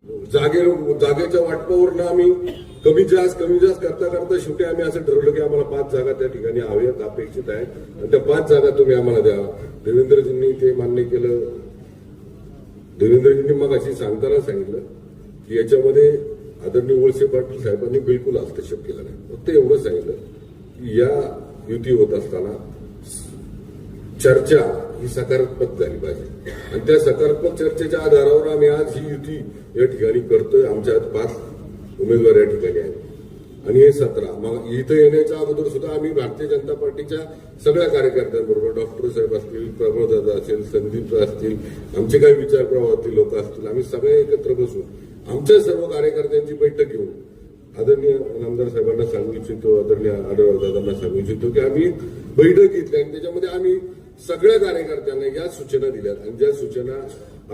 जागेच्या वाटपावरनं आम्ही कमी जास्त करता करता शेवटी आम्ही असं ठरवलं की आम्हाला 5 जागा त्या ठिकाणी हव्यात, अपेक्षित आहेत आणि त्या 5 जागा तुम्ही आम्हाला द्या. देवेंद्रजींनी ते मान्य केलं. देवेंद्रजींनी मग अशी सांगताना सांगितलं की याच्यामध्ये आदरणीय वळसे पाटील साहेबांनी बिलकुल हस्तक्षेप केला नाही. फक्त एवढं सांगितलं की या युती होत असताना चर्चा ही सकारात्मक झाली पाहिजे आणि त्या सकारात्मक चर्चेच्या आधारावर आम्ही आज ही युती या ठिकाणी करतोय. आमच्या 5 उमेदवार या ठिकाणी आहेत आणि हे 17. मग इथं येण्याच्या अगोदर सुद्धा आम्ही भारतीय जनता पार्टीच्या सगळ्या कार्यकर्त्यांबरोबर डॉक्टर साहेब असतील, प्रबोधदादा असेल, संदीप असतील, आमचे काही विचार प्रवाहातील लोक असतील, आम्ही सगळे एकत्र बसून आमच्या सर्व कार्यकर्त्यांची बैठक घेऊन आदरणीय आमदार साहेबांना सांगू इच्छितो, आदरणीय आढळरावदादांना सांगू इच्छितो की आम्ही बैठक घेतली आणि त्याच्यामध्ये आम्ही सगळ्या कार्यकर्त्यांना या सूचना दिल्यात आणि ज्या सूचना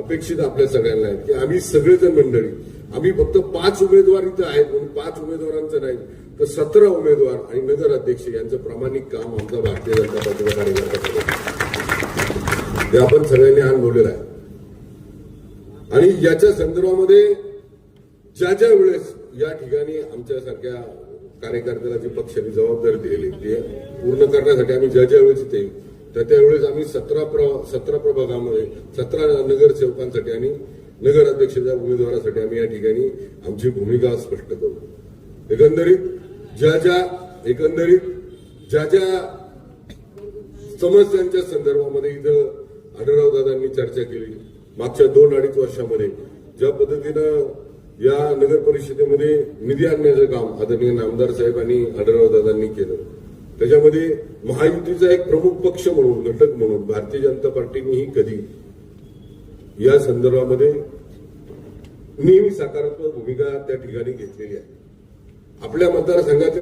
अपेक्षित आपल्या सगळ्यांना आहेत की आम्ही सगळेजण मंडळी आम्ही फक्त 5 उमेदवार इथं आहेत म्हणून 5 उमेदवारांचं नाही तर 17 उमेदवार आणि नगर अध्यक्ष यांचं प्रामाणिक काम आमचा भारतीय जनता पार्टीचा कार्यकर्ता हे आपण सगळ्यांनी अनुभवलेलं आहे. आणि याच्या संदर्भामध्ये ज्या ज्या वेळेस या ठिकाणी आमच्यासारख्या कार्यकर्त्याला जी पक्षाने जबाबदारी दिलेली ते पूर्ण करण्यासाठी आम्ही ज्या ज्या वेळेस इथे त्यावेळेस आम्ही 17 प्रभागामध्ये 17 नगरसेवकांसाठी आणि नगर अध्यक्षाच्या उमेदवारासाठी आम्ही या ठिकाणी आमची भूमिका स्पष्ट करू. एकंदरीत ज्या ज्या समस्यांच्या संदर्भामध्ये इथं आढळरावदादांनी चर्चा केली मागच्या 2-2.5 वर्षामध्ये ज्या पद्धतीनं या नगर परिषदेमध्ये निधी आणण्याचं काम आदरणीय आमदार साहेब आणि आढळरावदादांनी केलं. त्याच्यामध्ये महायुतीचा एक प्रमुख पक्ष म्हणून घटक म्हणून भारतीय जनता पार्टीनेही कधी या संदर्भामध्ये नेहमी सकारात्मक भूमिका त्या ठिकाणी घेतलेली आहे. आपल्या मतदारसंघाच्या